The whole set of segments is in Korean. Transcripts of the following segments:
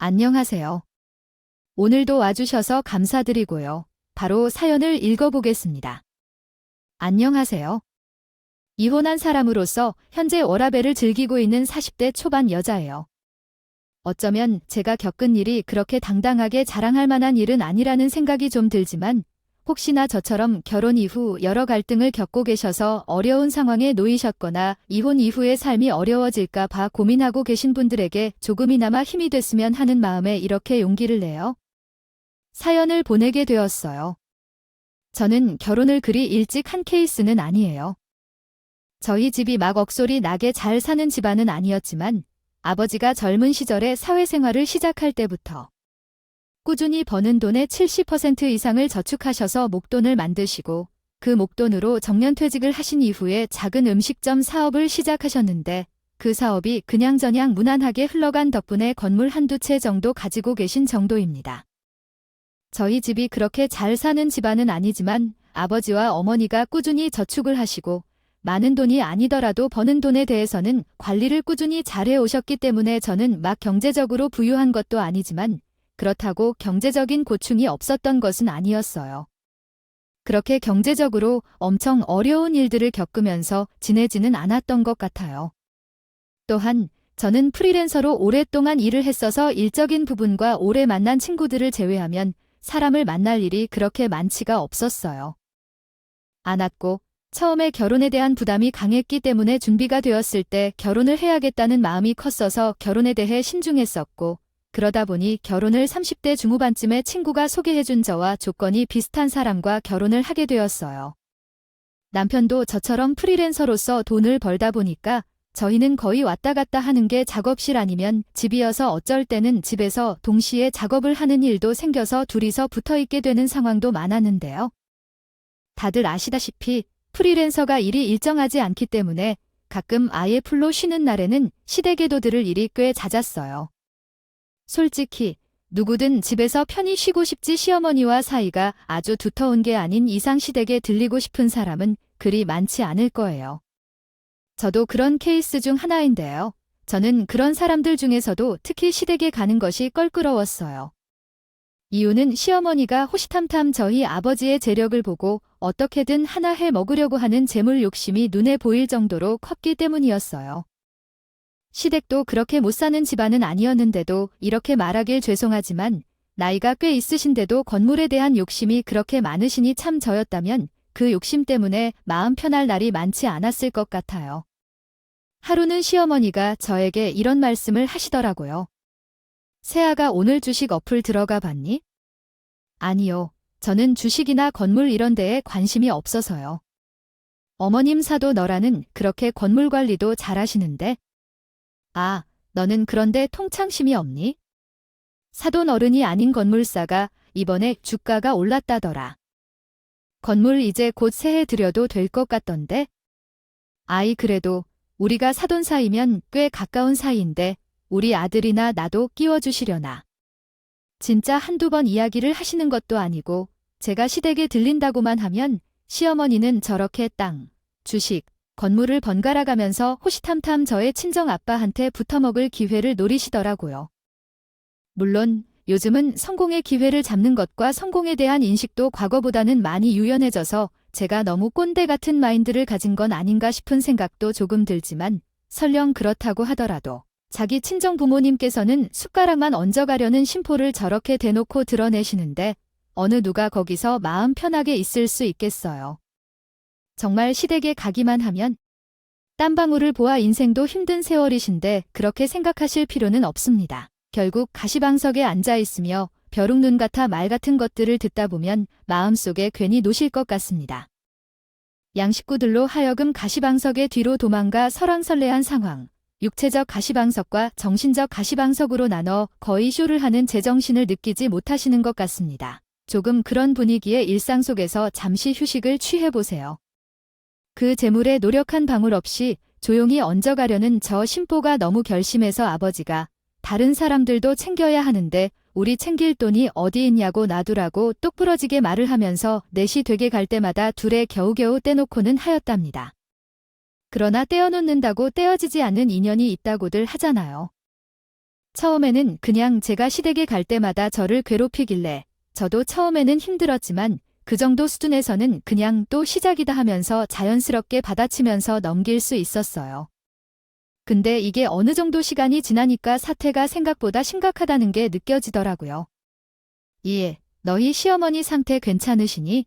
안녕하세요. 오늘도 와주셔서 감사드리고요. 바로 사연을 읽어보겠습니다. 안녕하세요. 이혼한 사람으로서 현재 워라밸을 즐기고 있는 40대 초반 여자예요. 어쩌면 제가 겪은 일이 그렇게 당당하게 자랑할 만한 일은 아니라는 생각이 좀 들지만 혹시나 저처럼 결혼 이후 여러 갈등을 겪고 계셔서 어려운 상황에 놓이셨거나 이혼 이후의 삶이 어려워질까 봐 고민하고 계신 분들에게 조금이나마 힘이 됐으면 하는 마음에 이렇게 용기를 내요. 사연을 보내게 되었어요. 저는 결혼을 그리 일찍 한 케이스는 아니에요. 저희 집이 막 억소리 나게 잘 사는 집안은 아니었지만 아버지가 젊은 시절에 사회생활을 시작할 때부터 꾸준히 버는 돈의 70% 이상을 저축하셔서 목돈을 만드시고 그 목돈으로 정년퇴직을 하신 이후에 작은 음식점 사업을 시작하셨는데 그 사업이 그냥저냥 무난하게 흘러간 덕분에 건물 한두 채 정도 가지고 계신 정도입니다. 저희 집이 그렇게 잘 사는 집안은 아니지만 아버지와 어머니가 꾸준히 저축을 하시고 많은 돈이 아니더라도 버는 돈에 대해서는 관리를 꾸준히 잘해 오셨기 때문에 저는 막 경제적으로 부유한 것도 아니지만 그렇다고 경제적인 고충이 없었던 것은 아니었어요. 그렇게 경제적으로 엄청 어려운 일들을 겪으면서 지내지는 않았던 것 같아요. 또한 저는 프리랜서로 오랫동안 일을 했어서 일적인 부분과 오래 만난 친구들을 제외하면 사람을 만날 일이 그렇게 많지가 없었어요. 않았고 처음에 결혼에 대한 부담이 강했기 때문에 준비가 되었을 때 결혼을 해야겠다는 마음이 컸어서 결혼에 대해 신중했었고 그러다 보니 결혼을 30대 중후반쯤에 친구가 소개해준 저와 조건이 비슷한 사람과 결혼을 하게 되었어요. 남편도 저처럼 프리랜서로서 돈을 벌다 보니까 저희는 거의 왔다 갔다 하는 게 작업실 아니면 집이어서 어쩔 때는 집에서 동시에 작업을 하는 일도 생겨서 둘이서 붙어있게 되는 상황도 많았는데요. 다들 아시다시피 프리랜서가 일이 일정하지 않기 때문에 가끔 아예 풀로 쉬는 날에는 시댁에도 들을 일이 꽤 잦았어요. 솔직히 누구든 집에서 편히 쉬고 싶지 시어머니와 사이가 아주 두터운 게 아닌 이상 시댁에 들리고 싶은 사람은 그리 많지 않을 거예요. 저도 그런 케이스 중 하나인데요. 저는 그런 사람들 중에서도 특히 시댁에 가는 것이 껄끄러웠어요. 이유는 시어머니가 호시탐탐 저희 아버지의 재력을 보고 어떻게든 하나 해 먹으려고 하는 재물 욕심이 눈에 보일 정도로 컸기 때문이었어요. 시댁도 그렇게 못 사는 집안은 아니었는데도 이렇게 말하길 죄송하지만 나이가 꽤 있으신데도 건물에 대한 욕심이 그렇게 많으시니 참 저였다면 그 욕심 때문에 마음 편할 날이 많지 않았을 것 같아요. 하루는 시어머니가 저에게 이런 말씀을 하시더라고요. 세아가 오늘 주식 어플 들어가 봤니? 아니요. 저는 주식이나 건물 이런 데에 관심이 없어서요. 어머님 사도 너라는 그렇게 건물 관리도 잘하시는데? 아, 너는 그런데 통창심이 없니? 사돈 어른이 아닌 건물사가 이번에 주가가 올랐다더라. 건물 이제 곧 세해 들여도 될 것 같던데? 아이 그래도 우리가 사돈 사이면 꽤 가까운 사이인데 우리 아들이나 나도 끼워주시려나. 진짜 한두 번 이야기를 하시는 것도 아니고 제가 시댁에 들린다고만 하면 시어머니는 저렇게 땅, 주식, 건물을 번갈아 가면서 호시탐탐 저의 친정 아빠한테 붙어먹을 기회를 노리시더라고요. 물론 요즘은 성공의 기회를 잡는 것과 성공에 대한 인식도 과거보다는 많이 유연해져서 제가 너무 꼰대 같은 마인드를 가진 건 아닌가 싶은 생각도 조금 들지만 설령 그렇다고 하더라도 자기 친정 부모님께서는 숟가락만 얹어가려는 심포를 저렇게 대놓고 드러내시는데 어느 누가 거기서 마음 편하게 있을 수 있겠어요. 정말 시댁에 가기만 하면 땀방울을 보아 인생도 힘든 세월이신데 그렇게 생각하실 필요는 없습니다. 결국 가시방석에 앉아있으며 벼룩눈 같아 말 같은 것들을 듣다 보면 마음속에 괜히 노실 것 같습니다. 양식구들로 하여금 가시방석의 뒤로 도망가 설왕설래한 상황, 육체적 가시방석과 정신적 가시방석으로 나눠 거의 쇼를 하는 제정신을 느끼지 못하시는 것 같습니다. 조금 그런 분위기의 일상 속에서 잠시 휴식을 취해보세요. 그 재물에 노력한 방울 없이 조용히 얹어가려는 저 심보가 너무 결심해서 아버지가 다른 사람들도 챙겨야 하는데 우리 챙길 돈이 어디 있냐고 놔두라고 똑부러지게 말을 하면서 넷이 되게 갈 때마다 둘에 겨우겨우 떼놓고는 하였답니다. 그러나 떼어놓는다고 떼어지지 않는 인연이 있다고들 하잖아요. 처음에는 그냥 제가 시댁에 갈 때마다 저를 괴롭히길래 저도 처음에는 힘들었지만 그 정도 수준에서는 그냥 또 시작이다 하면서 자연스럽게 받아치면서 넘길 수 있었어요. 근데 이게 어느 정도 시간이 지나니까 사태가 생각보다 심각하다는 게 느껴지더라고요. 예, 너희 시어머니 상태 괜찮으시니?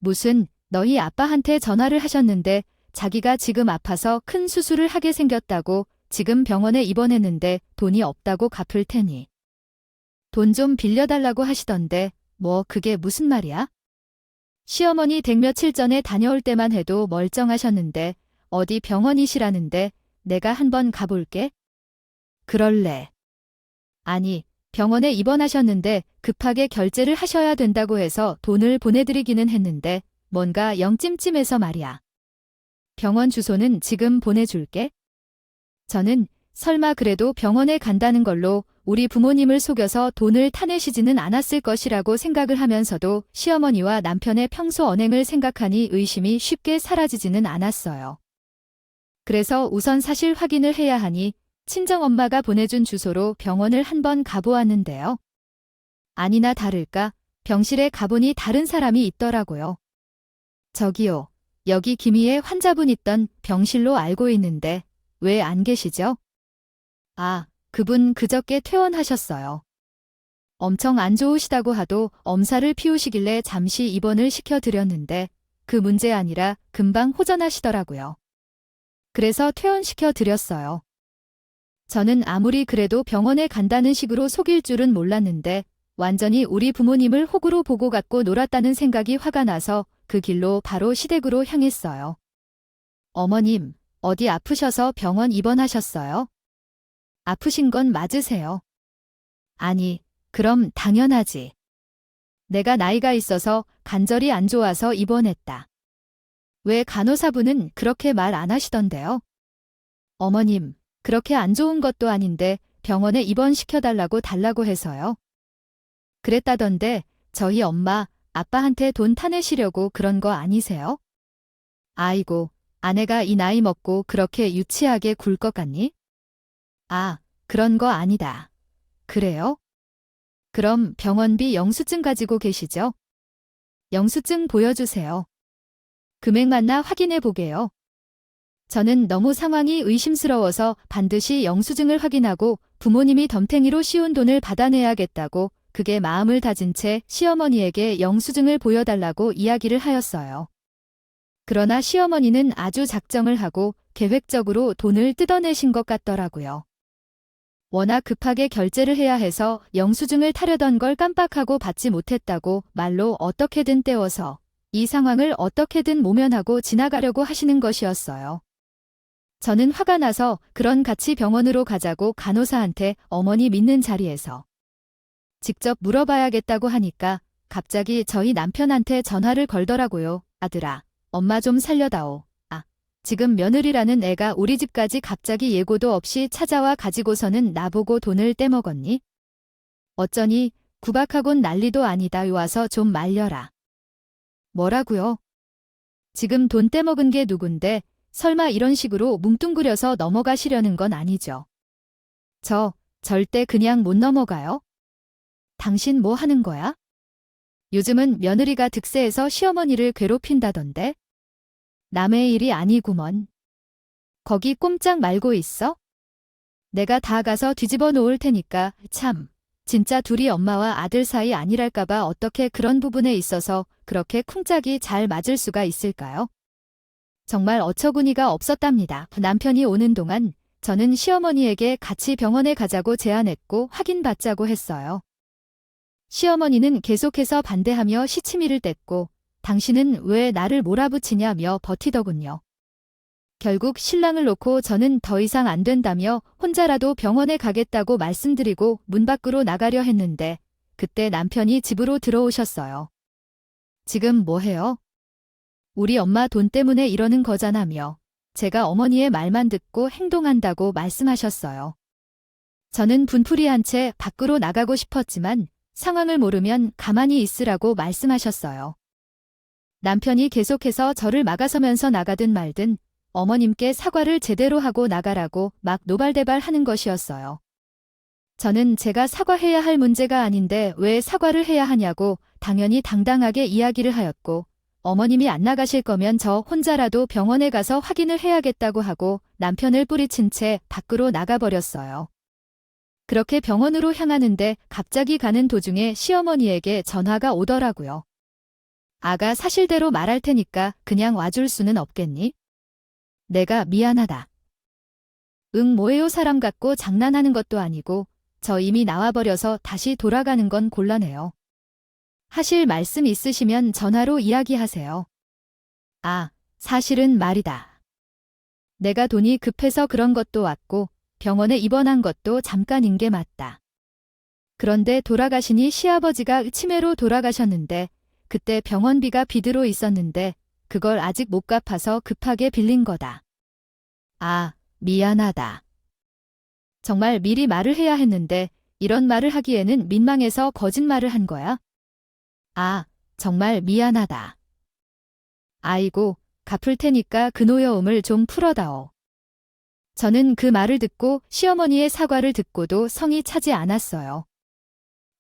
무슨, 너희 아빠한테 전화를 하셨는데 자기가 지금 아파서 큰 수술을 하게 생겼다고 지금 병원에 입원했는데 돈이 없다고 갚을 테니. 돈 좀 빌려달라고 하시던데 뭐 그게 무슨 말이야? 시어머니 댁 며칠 전에 다녀올 때만 해도 멀쩡하셨는데 어디 병원이시라는데 내가 한번 가볼게. 그럴래. 아니, 병원에 입원하셨는데 급하게 결제를 하셔야 된다고 해서 돈을 보내드리기는 했는데 뭔가 영 찜찜해서 말이야. 병원 주소는 지금 보내줄게. 저는 설마 그래도 병원에 간다는 걸로 우리 부모님을 속여서 돈을 타내시지는 않았을 것이라고 생각을 하면서도 시어머니와 남편의 평소 언행을 생각하니 의심이 쉽게 사라지지는 않았어요. 그래서 우선 사실 확인을 해야 하니 친정엄마가 보내준 주소로 병원을 한번 가보았는데요. 아니나 다를까 병실에 가보니 다른 사람이 있더라고요. 저기요, 여기 김희애 환자분 있던 병실로 알고 있는데 왜 안 계시죠? 아, 그분 그저께 퇴원하셨어요. 엄청 안 좋으시다고 하도 엄살을 피우시길래 잠시 입원을 시켜드렸는데 그 문제 아니라 금방 호전하시더라고요. 그래서 퇴원시켜드렸어요. 저는 아무리 그래도 병원에 간다는 식으로 속일 줄은 몰랐는데 완전히 우리 부모님을 호구로 보고 갖고 놀았다는 생각이 화가 나서 그 길로 바로 시댁으로 향했어요. 어머님, 어디 아프셔서 병원 입원하셨어요? 아프신 건 맞으세요? 아니, 그럼 당연하지. 내가 나이가 있어서 관절이 안 좋아서 입원했다. 왜 간호사분은 그렇게 말 안 하시던데요? 어머님, 그렇게 안 좋은 것도 아닌데 병원에 입원시켜달라고 해서요. 그랬다던데 저희 엄마, 아빠한테 돈 타내시려고 그런 거 아니세요? 아이고, 아내가 이 나이 먹고 그렇게 유치하게 굴 것 같니? 아, 그런 거 아니다. 그래요? 그럼 병원비 영수증 가지고 계시죠? 영수증 보여주세요. 금액만나 확인해 보게요. 저는 너무 상황이 의심스러워서 반드시 영수증을 확인하고 부모님이 덤탱이로 씌운 돈을 받아내야겠다고 그게 마음을 다진 채 시어머니에게 영수증을 보여달라고 이야기를 하였어요. 그러나 시어머니는 아주 작정을 하고 계획적으로 돈을 뜯어내신 것 같더라고요. 워낙 급하게 결제를 해야 해서 영수증을 타려던 걸 깜빡하고 받지 못했다고 말로 어떻게든 떼워서 이 상황을 어떻게든 모면하고 지나가려고 하시는 것이었어요. 저는 화가 나서 그런 같이 병원으로 가자고 간호사한테 어머니 믿는 자리에서 직접 물어봐야겠다고 하니까 갑자기 저희 남편한테 전화를 걸더라고요. 아들아, 엄마 좀 살려다오. 아, 지금 며느리라는 애가 우리 집까지 갑자기 예고도 없이 찾아와 가지고서는 나보고 돈을 떼먹었니? 어쩌니 구박하곤 난리도 아니다. 와서 좀 말려라. 뭐라고요? 지금 돈 떼먹은 게 누군데 설마 이런 식으로 뭉뚱그려서 넘어가시려는 건 아니죠. 저 절대 그냥 못 넘어가요. 당신 뭐 하는 거야? 요즘은 며느리가 득세해서 시어머니를 괴롭힌다던데? 남의 일이 아니구먼. 거기 꼼짝 말고 있어? 내가 다 가서 뒤집어 놓을 테니까. 참, 진짜 둘이 엄마와 아들 사이 아니랄까봐 어떻게 그런 부분에 있어서 그렇게 쿵짝이 잘 맞을 수가 있을까요? 정말 어처구니가 없었답니다. 남편이 오는 동안 저는 시어머니에게 같이 병원에 가자고 제안했고 확인받자고 했어요. 시어머니는 계속해서 반대하며 시치미를 뗐고 당신은 왜 나를 몰아붙이냐며 버티더군요. 결국 신랑을 놓고 저는 더 이상 안 된다며 혼자라도 병원에 가겠다고 말씀드리고 문 밖으로 나가려 했는데 그때 남편이 집으로 들어오셨어요. 지금 뭐 해요? 우리 엄마 돈 때문에 이러는 거잖아며 제가 어머니의 말만 듣고 행동한다고 말씀하셨어요. 저는 분풀이한 채 밖으로 나가고 싶었지만 상황을 모르면 가만히 있으라고 말씀하셨어요. 남편이 계속해서 저를 막아서면서 나가든 말든 어머님께 사과를 제대로 하고 나가라고 막 노발대발 하는 것이었어요. 저는 제가 사과해야 할 문제가 아닌데 왜 사과를 해야 하냐고 당연히 당당하게 이야기를 하였고, 어머님이 안 나가실 거면 저 혼자라도 병원에 가서 확인을 해야겠다고 하고 남편을 뿌리친 채 밖으로 나가버렸어요. 그렇게 병원으로 향하는데 갑자기 가는 도중에 시어머니에게 전화가 오더라고요. 아가 사실대로 말할 테니까 그냥 와줄 수는 없겠니? 내가 미안하다. 응, 뭐예요? 사람 같고 장난하는 것도 아니고 저 이미 나와버려서 다시 돌아가는 건 곤란해요. 하실 말씀 있으시면 전화로 이야기하세요. 아, 사실은 말이다. 내가 돈이 급해서 그런 것도 왔고 병원에 입원한 것도 잠깐인 게 맞다. 그런데 돌아가시니 시아버지가 치매로 돌아가셨는데 그때 병원비가 빚으로 있었는데 그걸 아직 못 갚아서 급하게 빌린 거다. 아, 미안하다. 정말 미리 말을 해야 했는데 이런 말을 하기에는 민망해서 거짓말을 한 거야? 아, 정말 미안하다. 아이고, 갚을 테니까 그 노여움을 좀 풀어다오. 저는 그 말을 듣고 시어머니의 사과를 듣고도 성이 차지 않았어요.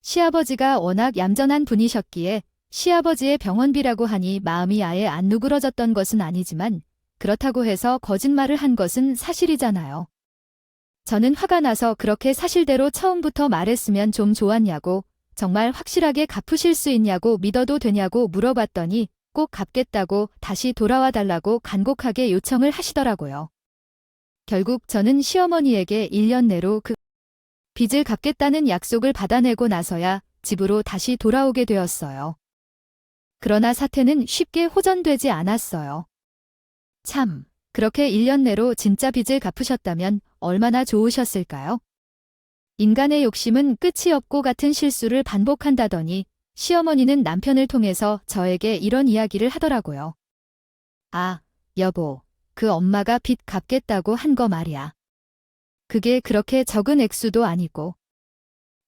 시아버지가 워낙 얌전한 분이셨기에 시아버지의 병원비라고 하니 마음이 아예 안 누그러졌던 것은 아니지만 그렇다고 해서 거짓말을 한 것은 사실이잖아요. 저는 화가 나서 그렇게 사실대로 처음부터 말했으면 좀 좋았냐고, 정말 확실하게 갚으실 수 있냐고 믿어도 되냐고 물어봤더니 꼭 갚겠다고 다시 돌아와 달라고 간곡하게 요청을 하시더라고요. 결국 저는 시어머니에게 1년 내로 그 빚을 갚겠다는 약속을 받아내고 나서야 집으로 다시 돌아오게 되었어요. 그러나 사태는 쉽게 호전되지 않았어요. 참, 그렇게 1년 내로 진짜 빚을 갚으셨다면 얼마나 좋으셨을까요? 인간의 욕심은 끝이 없고 같은 실수를 반복한다더니 시어머니는 남편을 통해서 저에게 이런 이야기를 하더라고요. 아, 여보, 그 엄마가 빚 갚겠다고 한 거 말이야. 그게 그렇게 적은 액수도 아니고.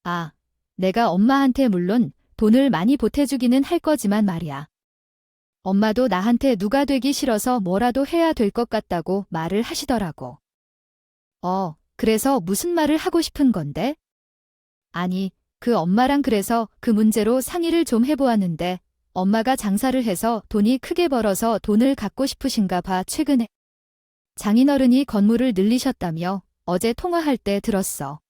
아, 내가 엄마한테 물론 돈을 많이 보태주기는 할 거지만 말이야. 엄마도 나한테 누가 되기 싫어서 뭐라도 해야 될 것 같다고 말을 하시더라고. 그래서 무슨 말을 하고 싶은 건데? 아니, 그 엄마랑 그래서 그 문제로 상의를 좀 해보았는데 엄마가 장사를 해서 돈이 크게 벌어서 돈을 갖고 싶으신가 봐. 최근에 장인어른이 건물을 늘리셨다며 어제 통화할 때 들었어.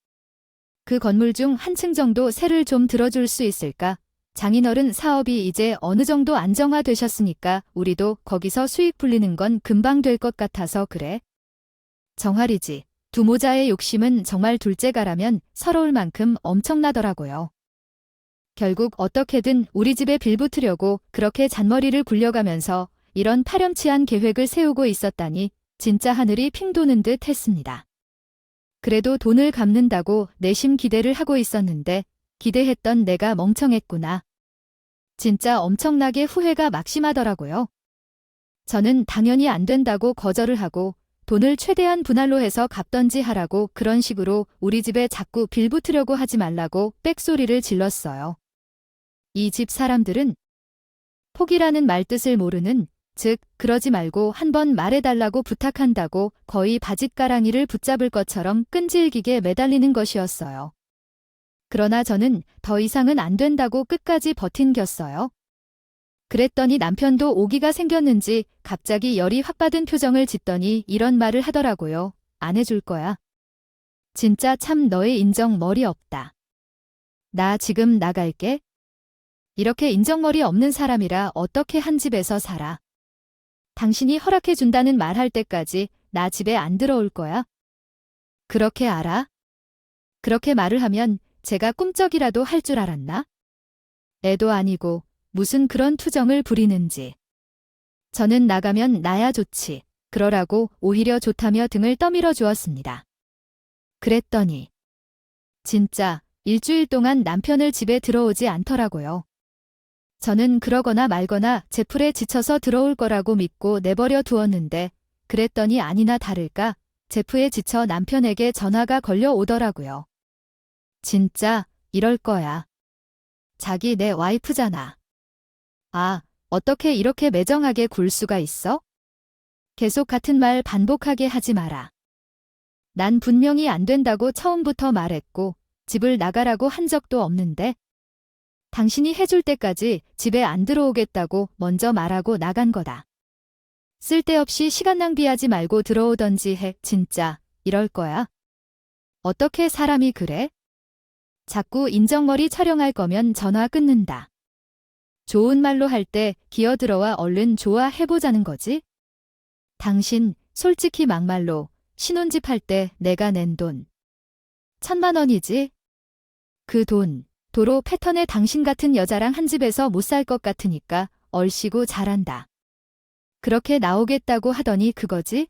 그 건물 중 한 층 정도 세를 좀 들어줄 수 있을까? 장인어른 사업이 이제 어느 정도 안정화되셨으니까 우리도 거기서 수익 불리는 건 금방 될 것 같아서 그래. 정말이지. 두 모자의 욕심은 정말 둘째가라면 서러울 만큼 엄청나더라고요. 결국 어떻게든 우리 집에 빌붙으려고 그렇게 잔머리를 굴려가면서 이런 파렴치한 계획을 세우고 있었다니 진짜 하늘이 핑 도는 듯 했습니다. 그래도 돈을 갚는다고 내심 기대를 하고 있었는데 기대했던 내가 멍청했구나. 진짜 엄청나게 후회가 막심하더라고요. 저는 당연히 안 된다고 거절을 하고 돈을 최대한 분할로 해서 갚던지 하라고 그런 식으로 우리 집에 자꾸 빌붙으려고 하지 말라고 빽소리를 질렀어요. 이 집 사람들은 포기라는 말 뜻을 모르는, 즉 그러지 말고 한번 말해달라고 부탁한다고 거의 바짓가랑이를 붙잡을 것처럼 끈질기게 매달리는 것이었어요. 그러나 저는 더 이상은 안 된다고 끝까지 버틴겼어요. 그랬더니 남편도 오기가 생겼는지 갑자기 열이 확 받은 표정을 짓더니 이런 말을 하더라고요. 안 해줄 거야. 진짜 참 너의 인정 머리 없다. 나 지금 나갈게. 이렇게 인정머리 없는 사람이라 어떻게 한 집에서 살아. 당신이 허락해준다는 말 할 때까지 나 집에 안 들어올 거야. 그렇게 알아? 그렇게 말을 하면 제가 꿈쩍이라도 할 줄 알았나? 애도 아니고 무슨 그런 투정을 부리는지. 저는 나가면 나야 좋지. 그러라고 오히려 좋다며 등을 떠밀어 주었습니다. 그랬더니 진짜 일주일 동안 남편을 집에 들어오지 않더라고요. 저는 그러거나 말거나 제풀에 지쳐서 들어올 거라고 믿고 내버려 두었는데 그랬더니 아니나 다를까 제프에 지쳐 남편에게 전화가 걸려 오더라고요. 진짜 이럴 거야. 자기 내 와이프잖아. 아, 어떻게 이렇게 매정하게 굴 수가 있어? 계속 같은 말 반복하게 하지 마라. 난 분명히 안 된다고 처음부터 말했고 집을 나가라고 한 적도 없는데 당신이 해줄 때까지 집에 안 들어오겠다고 먼저 말하고 나간 거다. 쓸데없이 시간 낭비하지 말고 들어오던지 해. 진짜 이럴 거야? 어떻게 사람이 그래? 자꾸 인정머리 촬영할 거면 전화 끊는다. 좋은 말로 할 때 기어들어와 얼른 좋아해보자는 거지? 당신 솔직히 막말로 신혼집 할 때 내가 낸 돈 1,000만 원이지? 그 돈 도로 패턴에 당신 같은 여자랑 한 집에서 못 살 것 같으니까 얼씨구 잘한다. 그렇게 나오겠다고 하더니 그거지?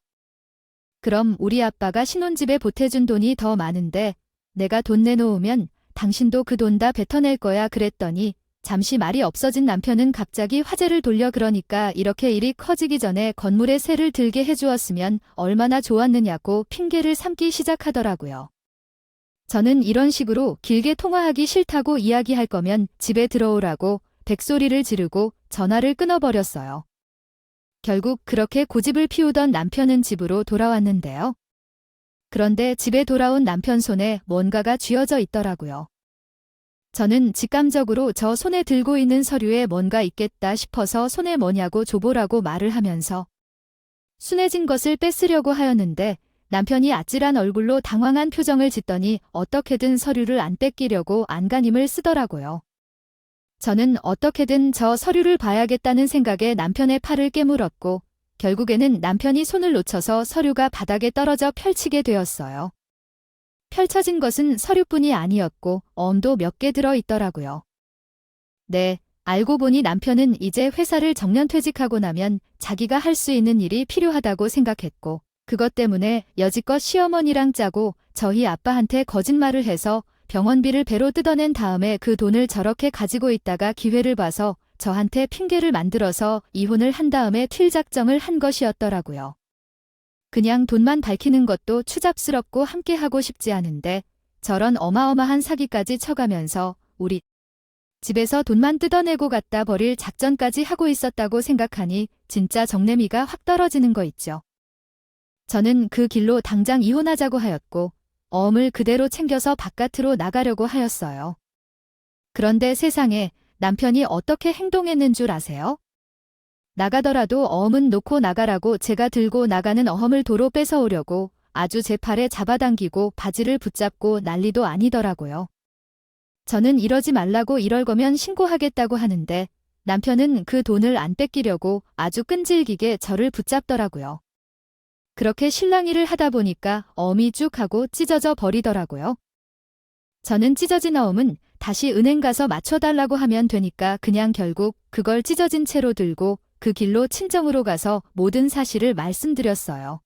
그럼 우리 아빠가 신혼집에 보태준 돈이 더 많은데 내가 돈 내놓으면 당신도 그 돈 다 뱉어낼 거야 그랬더니 잠시 말이 없어진 남편은 갑자기 화제를 돌려 그러니까 이렇게 일이 커지기 전에 건물에 세를 들게 해주었으면 얼마나 좋았느냐고 핑계를 삼기 시작하더라고요. 저는 이런 식으로 길게 통화하기 싫다고 이야기할 거면 집에 들어오라고 백소리를 지르고 전화를 끊어버렸어요. 결국 그렇게 고집을 피우던 남편은 집으로 돌아왔는데요. 그런데 집에 돌아온 남편 손에 뭔가가 쥐어져 있더라고요. 저는 직감적으로 저 손에 들고 있는 서류에 뭔가 있겠다 싶어서 손에 뭐냐고 줘보라고 말을 하면서 순해진 것을 뺏으려고 하였는데 남편이 아찔한 얼굴로 당황한 표정을 짓더니 어떻게든 서류를 안 뺏기려고 안간힘을 쓰더라고요. 저는 어떻게든 저 서류를 봐야겠다는 생각에 남편의 팔을 깨물었고 결국에는 남편이 손을 놓쳐서 서류가 바닥에 떨어져 펼치게 되었어요. 펼쳐진 것은 서류뿐이 아니었고 엄도 몇 개 들어 있더라고요. 네, 알고 보니 남편은 이제 회사를 정년퇴직하고 나면 자기가 할 수 있는 일이 필요하다고 생각했고 그것 때문에 여지껏 시어머니랑 짜고 저희 아빠한테 거짓말을 해서 병원비를 배로 뜯어낸 다음에 그 돈을 저렇게 가지고 있다가 기회를 봐서 저한테 핑계를 만들어서 이혼을 한 다음에 튈 작정을 한 것이었더라고요. 그냥 돈만 밝히는 것도 추잡스럽고 함께하고 싶지 않은데 저런 어마어마한 사기까지 쳐가면서 우리 집에서 돈만 뜯어내고 갖다 버릴 작전까지 하고 있었다고 생각하니 진짜 정내미가 확 떨어지는 거 있죠. 저는 그 길로 당장 이혼하자고 하였고 어음을 그대로 챙겨서 바깥으로 나가려고 하였어요. 그런데 세상에 남편이 어떻게 행동했는 줄 아세요? 나가더라도 어음은 놓고 나가라고 제가 들고 나가는 어음을 도로 뺏어오려고 아주 제 팔에 잡아당기고 바지를 붙잡고 난리도 아니더라고요. 저는 이러지 말라고 이럴 거면 신고하겠다고 하는데 남편은 그 돈을 안 뺏기려고 아주 끈질기게 저를 붙잡더라고요. 그렇게 실랑이를 하다 보니까 어음이 쭉 하고 찢어져 버리더라고요. 저는 찢어진 어음은 다시 은행 가서 맞춰달라고 하면 되니까 그냥 결국 그걸 찢어진 채로 들고 그 길로 친정으로 가서 모든 사실을 말씀드렸어요.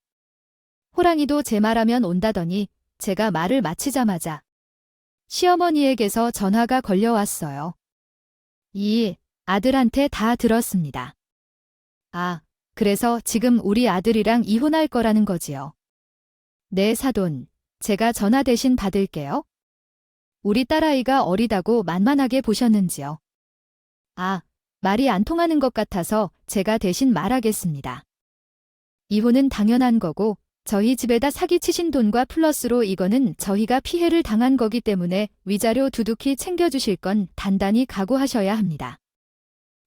호랑이도 제 말하면 온다더니 제가 말을 마치자마자 시어머니에게서 전화가 걸려왔어요. 이 아들한테 다 들었습니다. 아, 그래서 지금 우리 아들이랑 이혼할 거라는 거지요. 네, 사돈. 제가 전화 대신 받을게요. 우리 딸아이가 어리다고 만만하게 보셨는지요. 아, 말이 안 통하는 것 같아서 제가 대신 말하겠습니다. 이혼은 당연한 거고 저희 집에다 사기치신 돈과 플러스로 이거는 저희가 피해를 당한 거기 때문에 위자료 두둑히 챙겨주실 건 단단히 각오하셔야 합니다.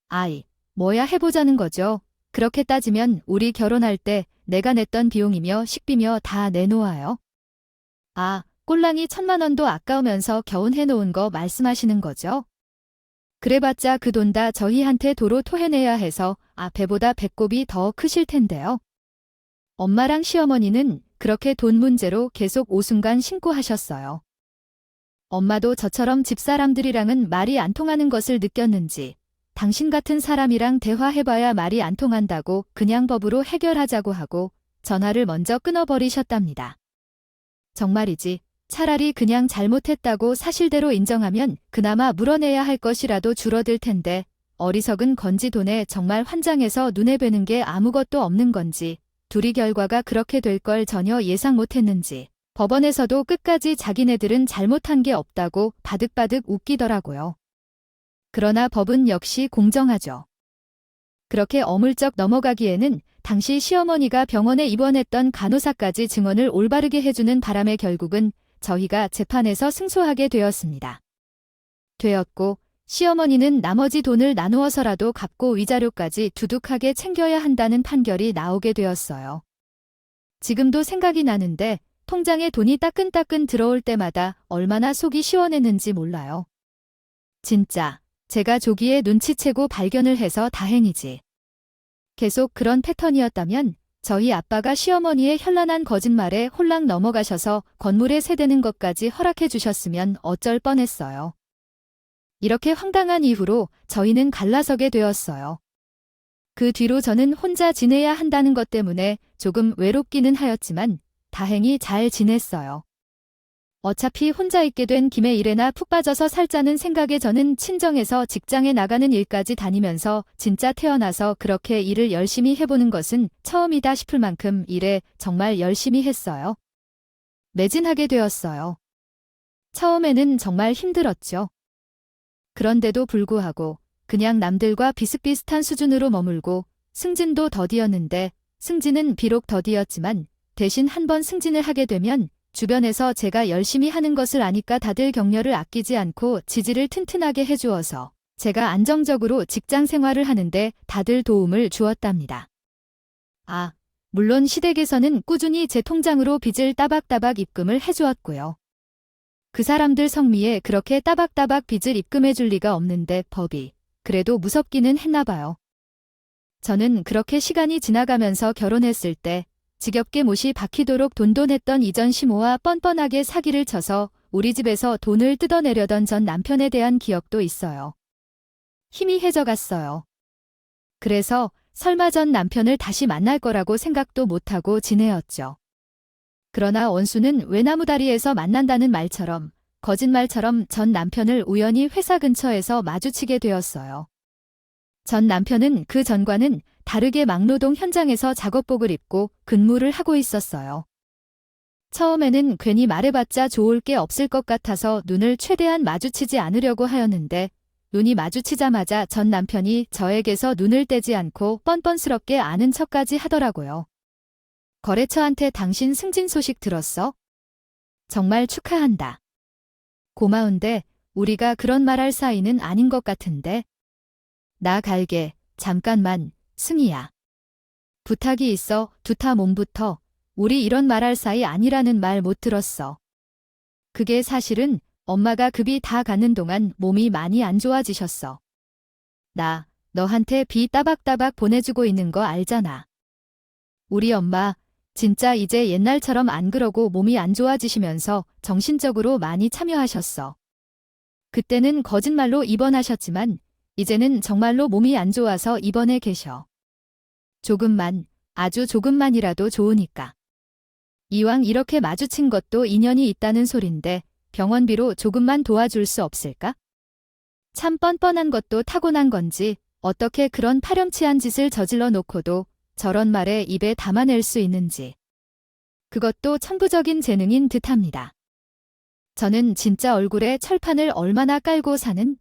아이, 뭐야 해보자는 거죠. 그렇게 따지면 우리 결혼할 때 내가 냈던 비용이며 식비며 다 내놓아요. 아, 꼴랑이 1,000만 원도 아까우면서 겨운 해놓은 거 말씀하시는 거죠? 그래봤자 그 돈 다 저희한테 도로 토해내야 해서 배보다 배꼽이 더 크실 텐데요. 엄마랑 시어머니는 그렇게 돈 문제로 계속 오순간 신고하셨어요. 엄마도 저처럼 집사람들이랑은 말이 안 통하는 것을 느꼈는지 당신 같은 사람이랑 대화해봐야 말이 안 통한다고 그냥 법으로 해결하자고 하고 전화를 먼저 끊어버리셨답니다. 정말이지 차라리 그냥 잘못했다고 사실대로 인정하면 그나마 물어내야 할 것이라도 줄어들 텐데 어리석은 건지 돈에 정말 환장해서 눈에 뵈는 게 아무것도 없는 건지 둘이 결과가 그렇게 될 걸 전혀 예상 못했는지 법원에서도 끝까지 자기네들은 잘못한 게 없다고 바득바득 웃기더라고요. 그러나 법은 역시 공정하죠. 그렇게 어물쩍 넘어가기에는 당시 시어머니가 병원에 입원했던 간호사까지 증언을 올바르게 해주는 바람에 결국은 저희가 재판에서 승소하게 되었고 시어머니는 나머지 돈을 나누어서라도 갚고 위자료까지 두둑하게 챙겨야 한다는 판결이 나오게 되었어요. 지금도 생각이 나는데 통장에 돈이 따끈따끈 들어올 때마다 얼마나 속이 시원했는지 몰라요. 진짜 제가 조기에 눈치채고 발견을 해서 다행이지. 계속 그런 패턴이었다면 저희 아빠가 시어머니의 현란한 거짓말에 홀랑 넘어가셔서 건물에 세대는 것까지 허락해 주셨으면 어쩔 뻔했어요. 이렇게 황당한 이후로 저희는 갈라서게 되었어요. 그 뒤로 저는 혼자 지내야 한다는 것 때문에 조금 외롭기는 하였지만 다행히 잘 지냈어요. 어차피 혼자 있게 된 김에 일에나 푹 빠져서 살자는 생각에 저는 친정에서 직장에 나가는 일까지 다니면서 진짜 태어나서 그렇게 일을 열심히 해보는 것은 처음이다 싶을 만큼 일에 정말 열심히 했어요. 매진하게 되었어요. 처음에는 정말 힘들었죠. 그런데도 불구하고 그냥 남들과 비슷비슷한 수준으로 머물고 승진도 더디었는데 승진은 비록 더디었지만 대신 한번 승진을 하게 되면 주변에서 제가 열심히 하는 것을 아니까 다들 격려를 아끼지 않고 지지를 튼튼하게 해주어서 제가 안정적으로 직장 생활을 하는데 다들 도움을 주었답니다. 물론 시댁에서는 꾸준히 제 통장으로 빚을 따박따박 입금을 해주었고요. 그 사람들 성미에 그렇게 따박따박 빚을 입금해 줄 리가 없는데 법이 그래도 무섭기는 했나 봐요. 저는 그렇게 시간이 지나가면서 결혼했을 때 지겹게 못이 박히도록 돈돈했던 이전 시모와 뻔뻔하게 사기를 쳐서 우리 집에서 돈을 뜯어내려던 전 남편에 대한 기억도 있어요. 힘이 해져갔어요. 그래서 설마 전 남편을 다시 만날 거라고 생각도 못하고 지내었죠. 그러나 원수는 외나무다리에서 만난다는 말처럼 거짓말처럼 전 남편을 우연히 회사 근처에서 마주치게 되었어요. 전 남편은 그 전과는 다르게 막노동 현장에서 작업복을 입고 근무를 하고 있었어요. 처음에는 괜히 말해봤자 좋을 게 없을 것 같아서 눈을 최대한 마주치지 않으려고 하였는데 눈이 마주치자마자 전 남편이 저에게서 눈을 떼지 않고 뻔뻔스럽게 아는 척까지 하더라고요. 거래처한테 당신 승진 소식 들었어? 정말 축하한다. 고마운데 우리가 그런 말할 사이는 아닌 것 같은데. 나 갈게. 잠깐만, 승희야. 부탁이 있어. 두타 몸부터. 우리 이런 말할 사이 아니라는 말 못 들었어. 그게 사실은 엄마가 급이 다 가는 동안 몸이 많이 안 좋아지셨어. 나 너한테 비 따박따박 보내주고 있는 거 알잖아. 우리 엄마 진짜 이제 옛날처럼 안 그러고 몸이 안 좋아지시면서 정신적으로 많이 참여하셨어. 그때는 거짓말로 입원하셨지만 이제는 정말로 몸이 안 좋아서 입원해 계셔. 조금만, 아주 조금만이라도 좋으니까. 이왕 이렇게 마주친 것도 인연이 있다는 소린데 병원비로 조금만 도와줄 수 없을까? 참 뻔뻔한 것도 타고난 건지 어떻게 그런 파렴치한 짓을 저질러 놓고도 저런 말에 입에 담아낼 수 있는지. 그것도 천부적인 재능인 듯합니다. 저는 진짜 얼굴에 철판을 얼마나 깔고 사는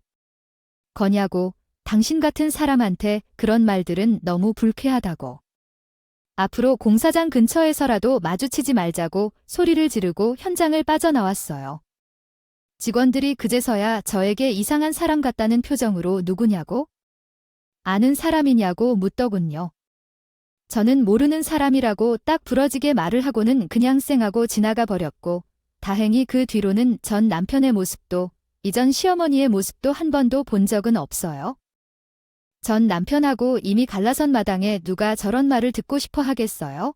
거냐고. 당신 같은 사람한테 그런 말들은 너무 불쾌하다고. 앞으로 공사장 근처에서라도 마주치지 말자고 소리를 지르고 현장을 빠져나왔어요. 직원들이 그제서야 저에게 이상한 사람 같다는 표정으로 누구냐고? 아는 사람이냐고 묻더군요. 저는 모르는 사람이라고 딱 부러지게 말을 하고는 그냥 쌩하고 지나가 버렸고 다행히 그 뒤로는 전 남편의 모습도 이전 시어머니의 모습도 한 번도 본 적은 없어요. 전 남편하고 이미 갈라선 마당에 누가 저런 말을 듣고 싶어 하겠어요?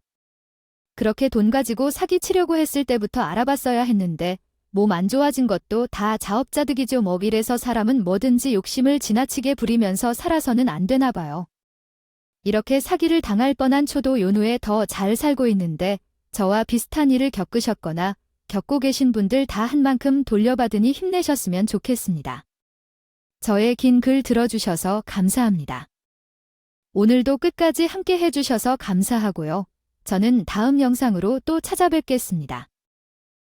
그렇게 돈 가지고 사기치려고 했을 때부터 알아봤어야 했는데 몸 안 좋아진 것도 다 자업자득이죠. 뭐 이래서 사람은 뭐든지 욕심을 지나치게 부리면서 살아서는 안 되나 봐요. 이렇게 사기를 당할 뻔한 초도 연후에 더 잘 살고 있는데 저와 비슷한 일을 겪으셨거나 겪고 계신 분들 다 한 만큼 돌려받으니 힘내셨으면 좋겠습니다. 저의 긴 글 들어주셔서 감사합니다. 오늘도 끝까지 함께 해주셔서 감사하고요. 저는 다음 영상으로 또 찾아뵙겠습니다.